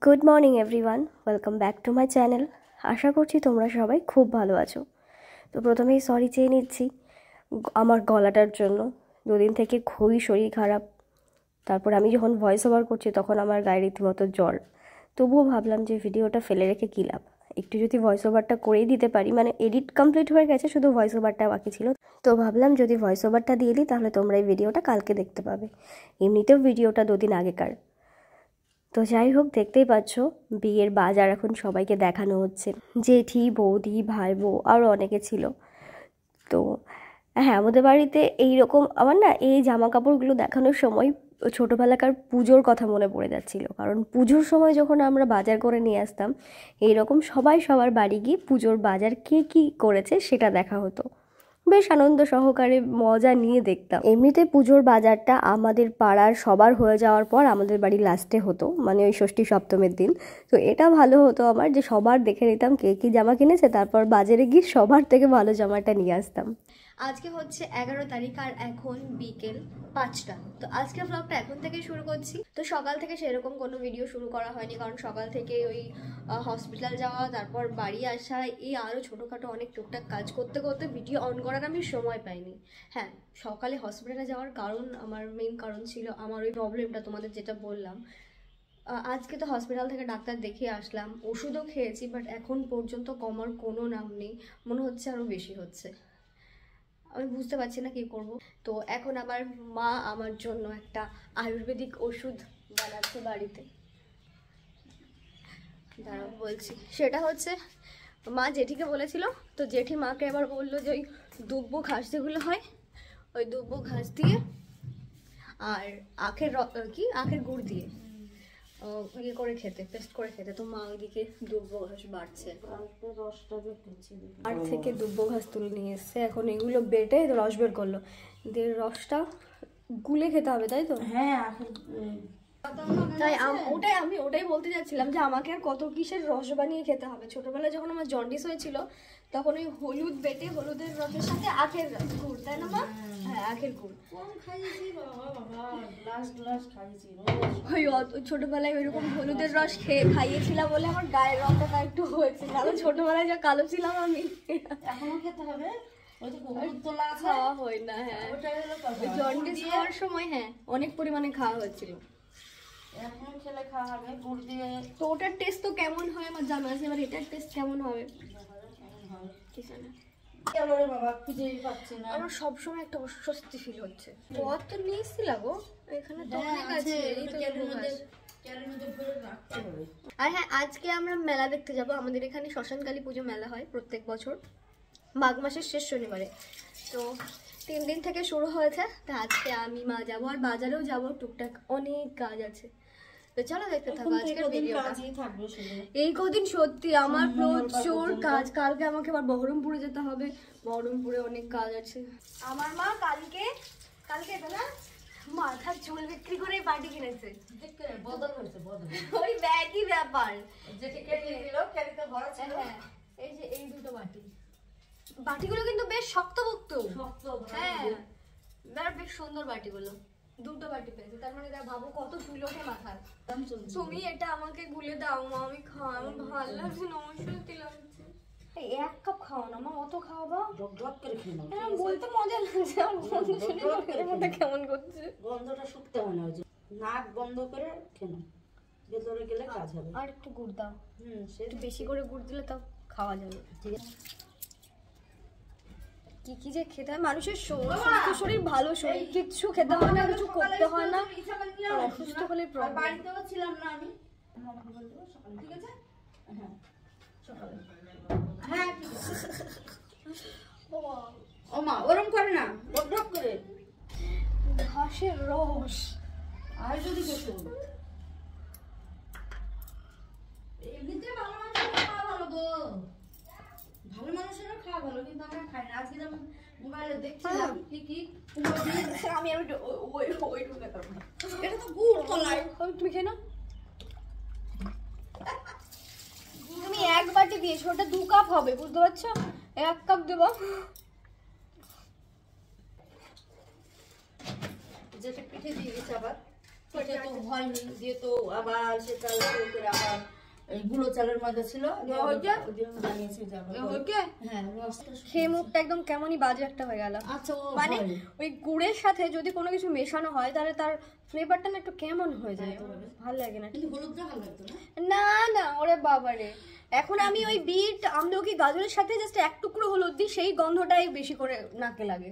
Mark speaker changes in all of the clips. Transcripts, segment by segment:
Speaker 1: Good morning everyone, welcome back to my channel. আশা করছি তোমরা সবাই খুব ভালো আছো। তো প্রথমেই সরি চেয়ে নিচ্ছি আমার গলাটার জন্য। দুদিন থেকে খুবই শরীর খারাপ। তারপর আমি যখন ভয়েস ওভার করছি তখন আমার গায়ে রীতিমতো জ্বর। তবুও ভাবলাম যে ভিডিওটা ফেলে রেখে কী লাভ, একটু যদি ভয়েস ওভারটা করেই দিতে পারি, মানে এডিট কমপ্লিট হয়ে গেছে, শুধু ভয়েস ওভারটা বাকি ছিল। তো ভাবলাম যদি ভয়েস ওভারটা দিয়ে দিই তাহলে তোমরা এই ভিডিওটা কালকে দেখতে পাবে। এমনিতেও ভিডিওটা 2 দিন আগেকার। তো যাই হোক, দেখতেই পাচ্ছ বিয়ের বাজার এখন সবাইকে দেখানো হচ্ছে। জেঠি, বৌদি, ভাই বউ আরও অনেকে ছিল। তো হ্যাঁ, আমাদের বাড়িতে এইরকম আমার না এই জামা কাপড়গুলো দেখানোর সময় ছোটোবেলাকার পুজোর কথা মনে পড়ে যাচ্ছিল। কারণ পুজোর সময় যখন আমরা বাজার করে নিয়ে আসতাম, এইরকম সবাই সবার বাড়ি গিয়ে পুজোর বাজার কে কী করেছে সেটা দেখা হতো। বেশ আনন্দ সহকারে মজা নিয়ে দেখতাম। এমনিতে পুজোর বাজারটা আমাদের পাড়ার সবার হয়ে যাওয়ার পর আমাদের বাড়ি লাস্টে হতো, মানে ওই ষষ্ঠী সপ্তমীর দিন। তো এটা ভালো হতো আমার, যে সবার দেখে নিতাম কে কী জামা কিনেছে, তারপর বাজারে গিয়ে সবার থেকে ভালো জামাটা নিয়ে আসতাম।
Speaker 2: আজকে হচ্ছে 11 তারিখ আর এখন বিকেল 5টা। তো আজকের ব্লগটা এখন থেকেই শুরু করছি। তো সকাল থেকে সেরকম কোনো ভিডিও শুরু করা হয়নি, কারণ সকাল থেকে ওই হসপিটাল যাওয়া, তারপর বাড়ি আসা, এই আরও ছোটোখাটো অনেক টুকটাক কাজ করতে করতে ভিডিও অন করার আমি সময় পাইনি। হ্যাঁ, সকালে হসপিটালে যাওয়ার কারণ, আমার মেইন কারণ ছিল আমার ওই প্রবলেমটা, তোমাদের যেটা বললাম। আজকে তো হসপিটাল থেকে ডাক্তার দেখিয়ে আসলাম, ওষুধও খেয়েছি, বাট এখন পর্যন্ত কমার কোনো নাম নেই, মনে হচ্ছে আরও বেশি হচ্ছে। আমি বুঝতে পারছি না কী করব। তো এখন আমার মা আমার জন্য একটা আয়ুর্বেদিক ওষুধ বানাচ্ছে বাড়িতে, দাঁড়াও বলছি। সেটা হচ্ছে মা জেঠিকে বলেছিল, তো জেঠি মাকে আবার বললো যে ওই দুব্বো ঘাস যেগুলো হয়, ওই দুব্বো ঘাস দিয়ে আর আখের গুড় দিয়ে ইয়ে করে খেতে, পেস্ট করে খেতে। তো মা ওইদিকে দুব্বো ঘাস বাড়ছে, আর থেকে দুব্বো ঘাস তুলে নিয়ে এসছে। এখন এগুলো বেটে রস বের করলো, দিয়ে রসটা গুলে খেতে হবে, তাই তো?
Speaker 3: হ্যাঁ,
Speaker 2: তাই আমি ওটাই বলতে যাচ্ছিলাম যে আমাকে আর কত কিসের রস বানিয়ে খেতে হবে। ছোটবেলায় যখন আমার জন্ডিস হয়েছিল তখন ওই হলুদ বেটে হলুদের রসের সাথে আখের গুড়, তাই না মা? হ্যাঁ, আখের গুড় ওই ছোটবেলায় ওইরকম হলুদের রস খাইয়েছিলাম বলে আমার গায়ের রংটা একটু হয়েছে, কারণ ছোটবেলায় যা কালো ছিলাম আমি।
Speaker 3: এখনো খেতে হবে,
Speaker 2: খাওয়া হয় না। হ্যাঁ, জন্ডিস হওয়ার সময় হ্যাঁ অনেক পরিমাণে খাওয়া হয়েছিল।
Speaker 3: এখন খেলে খাওয়া হবে গুড় দিয়ে।
Speaker 2: তো ওটার টেস্ট তো কেমন হয় আমার জানা আছে, এবার এটার টেস্ট কেমন হবে কি জানা।
Speaker 3: বাবা খুঁজেই পাচ্ছি না,
Speaker 2: আমার সবসময় একটা অস্বস্তি ফিল হচ্ছে। কত নিয়েছিল গো, এখানে তো অনেক আছে। এই তো আর হ্যাঁ, আজকে আমরা মেলা দেখতে যাব। আমাদের এখানে শ্মশানকালী পুজো মেলা হয় প্রত্যেক বছর মাঘ মাসের শেষ শনিবারে। তো 3 দিন থেকে শুরু হয়েছে। তা আজকে আমি মা যাবো, আর বাজারেও যাবো, টুকটাক অনেক কাজ আছে। তো চলো দেখতে থাকো আজকের ভিডিওটা। এই কদিন সত্যি আমার প্রচুর কাজ। কালকে আমাকে আবার বহরমপুরে যেতে হবে, বহরমপুরে অনেক কাজ আছে। আমার মা কালকে না মাথার চুল বিক্রি করে বাটি কিনেছে।
Speaker 3: বদল হয়েছে, বদল
Speaker 2: ওই ব্যাগই ব্যাপার।
Speaker 3: হ্যাঁ,
Speaker 2: এই যে এই দুটো বাটিগুলো কিন্তু বেশ শক্তপোক্ত। হ্যাঁ, বেশ সুন্দর বাটিগুলো। দুটো বাটি পেয়েছে, তার মানে ভাবো কত চুল ওঠে মাথায়। তুমি এটা আমাকে গুলে দাও মা, আমি খাওয়া, আমার ভালো লাগছে না, অস্বস্তি লাগছে। 1 কাপ খাও না মা, অত খাও বা বলতে মজা লাগছে। কেমন করছে,
Speaker 3: গন্ধটা শুকতে মনে হচ্ছে, নাক বন্ধ করে খেলো, ভেতরে গেলে কাজ হবে।
Speaker 2: আর একটু গুড় দাও। একটু বেশি করে গুড় দিলে তাও খাওয়া যাবে। ঠিক আছে, কি যে খেতে হয় মানুষের, সুস্থ শরীর ভালো শরীর, কিচ্ছু খেতে হয় না, কিছু করতে হয় না, অসুস্থ হলে প্রবলেম।
Speaker 3: বাড়িতেও ছিলাম না আমি, ঠিক আছে? হ্যাঁ সকালে, হ্যাঁ ও মা ওরম করে না, বকবক করে
Speaker 2: ঘাসের রস।
Speaker 3: আর যদি কিছু এমনিতে ভালো মানুষের খাওয়া ভালো গো, ভালো মানুষেরও খাওয়া ভালো, কিন্তু আমরা খাই না। আজকে যেমন মোবাইলে দেখছিলাম কি
Speaker 2: আমি ওই ঢুকে পারবো না।
Speaker 3: এটা তো গুড় কলাই,
Speaker 2: তুমি খেয়ে নাও। তুমি 1 বাটি দিয়েছো, ওটা 2 কাপ হবে, বুঝতে পারছো? 1 কাপ দেবো।
Speaker 3: যেটা পিঠে দিয়ে গেছে, আবার পিঠে তো হয়নি, দিয়ে তো আবার সেটা করে আবার এই গুঁড়ো চালের মধ্যে ছিল
Speaker 2: হয়েছে?
Speaker 3: বানিয়েছি হ্যাঁ
Speaker 2: খেয়ে মুখটা একদম কেমনই বাজে একটা হয়ে গেল।
Speaker 3: আচ্ছা
Speaker 2: মানে ওই গুড়ের সাথে যদি কোনো কিছু মেশানো হয় তাহলে তার ফ্লেভারটা না একটু কেমন হয়ে যায়, ভালো লাগে না।
Speaker 3: কিন্তু হলুদটা ভালো লাগতো না।
Speaker 2: না না ওরে বাবারে, এখন আমি ওই বিট আমলকি গাজরের সাথে জাস্ট এক টুকরো হলুদ দিই, সেই গন্ধটাই বেশি করে নাকে লাগে।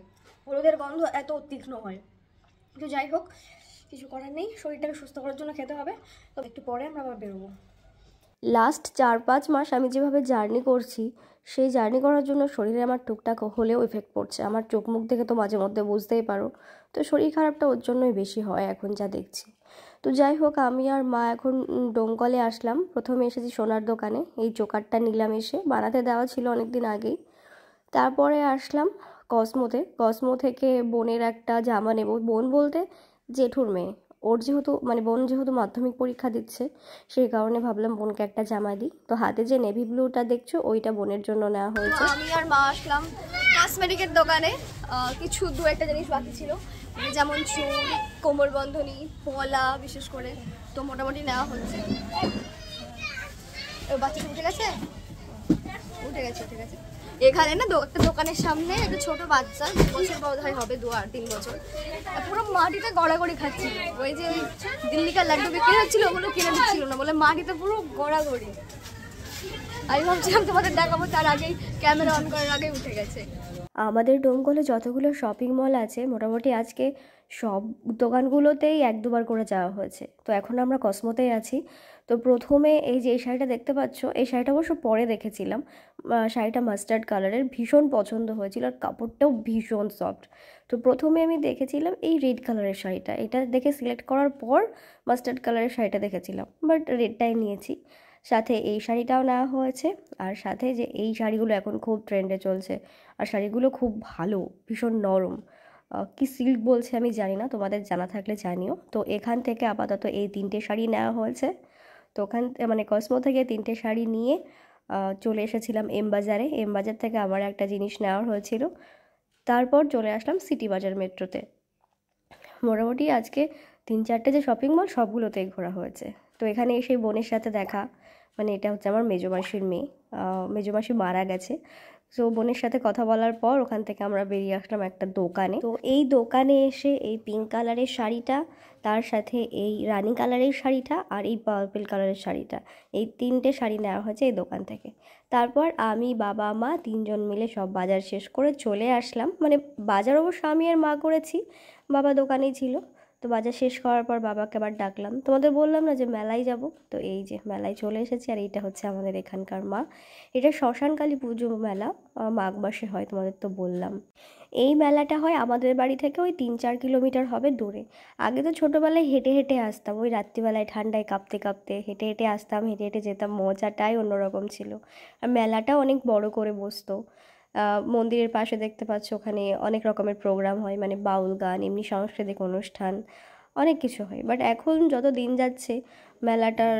Speaker 2: হলুদের গন্ধ এত তীক্ষ্ণ হয়। তো যাই হোক, কিছু করার নেই, শরীরটাকে সুস্থ করার জন্য খেতে হবে। তো একটু পরে আমরা আবার বেরোবো।
Speaker 1: লাস্ট 4-5 মাস আমি যেভাবে জার্নি করছি, সেই জার্নি করার জন্য শরীরে আমার টুকটাক হলেও এফেক্ট পড়ছে। আমার চোখ মুখ দেখে তো মাঝে মধ্যে বুঝতেই পারো। তো শরীর খারাপটা ওর জন্যই বেশি হয় এখন যা দেখছি। তো যাই হোক, আমি আর মা এখন ডোমকলে আসলাম। প্রথমে এসেছি সোনার দোকানে, এই চোকারটা নিলাম, এসে বানাতে দেওয়া ছিল অনেক দিন আগেই। তারপরে আসলাম কসমোতে। কসমো থেকে বোনের একটা জামা নেব। বোন বলতে জেঠুর মেয়ে। ওর যেহেতু বোন যেহেতু মাধ্যমিক পরীক্ষা দিচ্ছে, সেই কারণে ভাবলাম বোনকে একটা জামা দিই। তো হাতে যে নেভি ব্লুটা দেখছো, ওইটা বোনের জন্য নেওয়া হয়েছে।
Speaker 2: আমি আর মা আসলাম কসমেটিকের দোকানে। কিছু দু একটা জিনিস বাকি ছিল, যেমন চুল, কোমর বন্ধনী, পলা বিশেষ করে। তো মোটামুটি নেওয়া হচ্ছে। বাচ্চাটা উঠে গেছে, উঠে গেছে, উঠে গেছে। এখানে না একটা দোকানের সামনে একটা ছোট বাচ্চা, 2 বছর বোধহয় হবে, 2-3 বছর, পুরো মাটিতে গড়াগড়ি খাচ্ছিল। ওই যে ওই দিল্লিকার লাড্ডু বিক্রি হচ্ছিল, ওগুলো কিনে দিচ্ছিল না বলে মাটিতে পুরো গড়াগড়ি। আমি ভাবছিলাম তোমাদের দেখাবো, তার আগেই ক্যামেরা অন করার আগেই উঠে গেছে।
Speaker 1: আমাদের ডোমকলে যতগুলো শপিং মল আছে, মোটামুটি আজকে সব দোকানগুলোতেই 1-2বার করে যাওয়া হয়েছে। তো এখন আমরা কসমোতেই আছি। তো প্রথমে এই যে এই শাড়িটা দেখতে পাচ্ছ, এই শাড়িটা অবশ্য পরে দেখেছিলাম। শাড়িটা মাস্টার্ড কালারের, ভীষণ পছন্দ হয়েছিল, আর কাপড়টাও ভীষণ সফট। তো প্রথমে আমি দেখেছিলাম এই রেড কালারের শাড়িটা, এটা দেখে সিলেক্ট করার পর মাস্টার্ড কালারের শাড়িটা দেখেছিলাম, বাট রেডটাই নিয়েছি। সাথে এই শাড়িটাও নেওয়া হয়েছে, আর সাথে যে এই শাড়িগুলো এখন খুব ট্রেন্ডে চলছে, আর শাড়িগুলো খুব ভালো, ভীষণ নরম। কি সিল্ক বলছে আমি জানি না, তোমাদের জানা থাকলে জানিও। তো এখান থেকে আপাতত এই 3টে শাড়ি নেওয়া হয়েছে। তো ওখান কসমো থেকে 3টে শাড়ি নিয়ে চলে এসেছিলাম এম বাজারে। এম বাজার থেকে আবার একটা জিনিস নেওয়া হয়েছিল। তারপর চলে আসলাম সিটি বাজার মেট্রোতে। মোটামুটি আজকে 3-4টে যে শপিং মল, সবগুলোতেই ঘোরা হয়েছে। তো এখানে এসে বোনের সাথে দেখা, এটা হচ্ছে আমার মেজো মাসির মেয়ে। মেজো মাসি মারা গেছে। তো বোনের সাথে কথা বলার পর ওখান থেকে আমরা বেরিয়ে আসলাম একটা দোকানে। তো এই দোকানে এসে এই পিঙ্ক কালারের শাড়িটা, তার সাথে এই রানি কালারের শাড়িটা, আর এই পার্পল কালারের শাড়িটা, এই 3টে শাড়ি নেওয়া হয়েছে এই দোকান থেকে। তারপর আমি, বাবা, মা 3জন মিলে সব বাজার শেষ করে চলে আসলাম। বাজার অবশ্য আমি আর মা করেছি, বাবা দোকানেই ছিল। তো বাজার শেষ করার পর বাবাকে আবার ডাকলাম। তোমাদের বললাম না যে মেলায় যাব, তো এই যে মেলায় চলে এসেছি। আর এইটা হচ্ছে আমাদের এখানকার মা। এটা শ্মশানকালী পুজো মেলা, মাঘ মাসে হয়, তোমাদের তো বললাম। এই মেলাটা হয় আমাদের বাড়ি থেকে ওই 3-4 কিলোমিটার হবে দূরে। আগে তো ছোটোবেলায় হেঁটে হেঁটে আসতাম, ওই রাত্রিবেলায় ঠান্ডায় কাঁপতে কাঁপতে হেঁটে হেঁটে আসতাম, হেঁটে হেঁটে যেতাম, মজাটাই অন্যরকম ছিল। আর মেলাটাও অনেক বড় করে বসতো। মন্দিরের পাশে দেখতে পাচ্ছ, ওখানে অনেক রকমের প্রোগ্রাম হয়, বাউল গান, এমনি সাংস্কৃতিক অনুষ্ঠান, অনেক কিছু হয়। বাট এখন যত দিন যাচ্ছে মেলাটার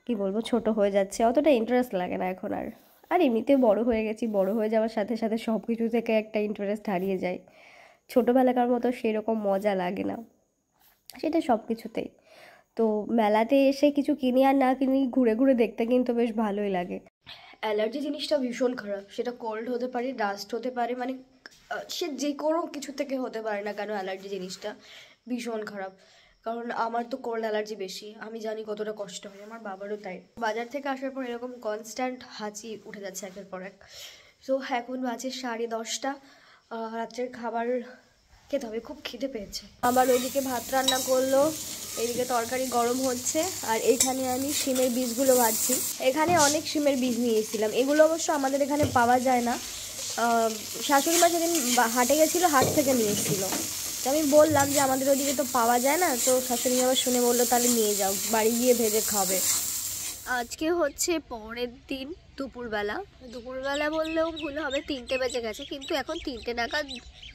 Speaker 1: কি বলবো, ছোট হয়ে যাচ্ছে, অতটা ইন্টারেস্ট লাগে না এখন আর। আর এমনিতে বড় হয়ে গেছি, বড় হয়ে যাওয়ার সাথে সাথে সব কিছু থেকে একটা ইন্টারেস্ট হারিয়ে যায়। ছোটোবেলাকার মতো সেরকম মজা লাগে না, সেটা সব কিছুতেই। তো মেলাতে এসে কিছু কিনি আর না কিনি, ঘুরে ঘুরে দেখতে কিন্তু বেশ ভালোই লাগে।
Speaker 2: অ্যালার্জি জিনিসটা ভীষণ খারাপ। সেটা কোল্ড হতে পারে, ডাস্ট হতে পারে, সে যে কোনো কিছু থেকে হতে পারে না কেন, অ্যালার্জি জিনিসটা ভীষণ খারাপ। কারণ আমার তো কোল্ড অ্যালার্জি বেশি, আমি জানি কতটা কষ্ট হয়, আমার বাবারও তাই। বাজার থেকে আসার পর এরকম কনস্ট্যান্ট হাঁচি উঠে যাচ্ছে একের পর এক। সো এখন বাজে 10:30, রাত্রের খাবার খেতে হবে, খুব খিদে পেয়েছে। আমার ওইদিকে ভাত রান্না করলো, এইদিকে তরকারি গরম হচ্ছে, আর এইখানে আমি শিমের বীজগুলো ভাজছি। এখানে অনেক শিমের বীজ নিয়েছিলাম, এগুলো অবশ্য আমাদের এখানে পাওয়া যায় না। শাশুড়ি মা সেদিন হাটে গেছিলো, হাট থেকে নিয়েছিল। তো আমি বললাম যে আমাদের ওইদিকে তো পাওয়া যায় না, তো শাশুড়ি আবার শুনে বললো তাহলে নিয়ে যাও, বাড়ি গিয়ে ভেজে খাবে। আজকে হচ্ছে পরের দিন দুপুরবেলা বললেও ভুল হবে, 3টে বেজে গেছে, কিন্তু এখন 3টে নাগাদ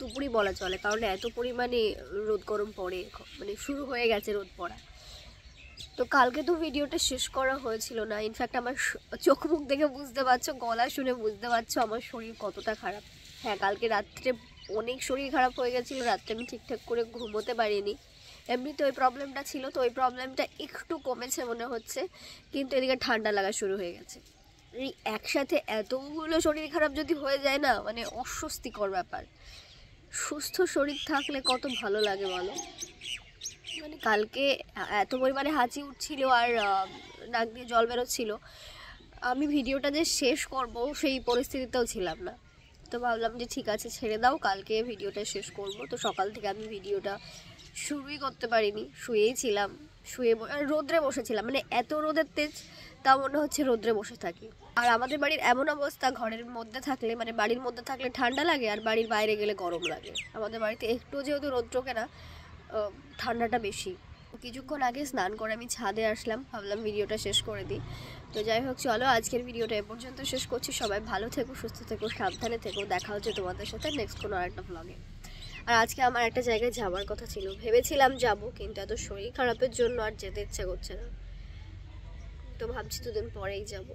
Speaker 2: দুপুরই বলা চলে, কারণ এত পরিমাণে রোদ গরম পড়ে, শুরু হয়ে গেছে রোদ পড়া। তো কালকে তো ভিডিওটা শেষ করা হয়েছিল না। ইনফ্যাক্ট আমার চোখ মুখ দেখে বুঝতে পারছো, গলা শুনে বুঝতে পারছো আমার শরীর কতটা খারাপ। হ্যাঁ, কালকে রাত্রে অনেক শরীর খারাপ হয়ে গেছিলো, রাত্রে আমি ঠিকঠাক করে ঘুমোতে পারিনি।
Speaker 1: এমনিতে ওই প্রবলেমটা ছিল, তো ওই প্রবলেমটা একটু কমেছে মনে হচ্ছে, কিন্তু এদিকে ঠান্ডা লাগা শুরু হয়ে গেছে। এই একসাথে এতগুলো শরীর খারাপ যদি হয়ে যায় না, মানে অস্বস্তিকর ব্যাপার। সুস্থ শরীর থাকলে কত ভালো লাগে বলো। মানে কালকে এত পরিমাণে হাঁচি উঠছিল আর নাক দিয়ে জল বেরোচ্ছিল, আমি ভিডিওটা যে শেষ করব সেই পরিস্থিতিতেও ছিলাম না। তো ভাবলাম যে ঠিক আছে ছেড়ে দাও, কালকে ভিডিওটা শেষ করব। তো সকাল থেকে আমি ভিডিওটা শুরুই করতে পারিনি, শুয়েই ছিলাম। আর রোদ্রে বসেছিলাম, মানে এত রোদের তেজ, তা মনে হচ্ছে রোদ্রে বসে থাকি। আর আমাদের বাড়ির এমন অবস্থা, ঘরের মধ্যে থাকলে মানে বাড়ির মধ্যে থাকলে ঠান্ডা লাগে, আর বাড়ির বাইরে গেলে গরম লাগে। আমাদের বাড়িতে একটু যেহেতু রোদ টোকে না, ঠান্ডাটা বেশি। কিছুক্ষণ আগে স্নান করে আমি ছাদে আসলাম, ভাবলাম ভিডিওটা শেষ করে দিই। তো যাই হোক, চলো আজকের ভিডিওটা এ পর্যন্ত শেষ করছি। সবাই ভালো থেকো, সুস্থ থেকো, সাবধানে থেকো। দেখা হচ্ছে তোমাদের সাথে নেক্সট কোনো আরেকটা ভ্লগে। আর আজকে আমার একটা জায়গায় যাওয়ার কথা ছিল, ভেবেছিলাম যাব, কিন্তু এত শরীর খারাপের জন্য আর যেতে ইচ্ছে করছে না। তো ভাবছি দুদিন পরেই যাব।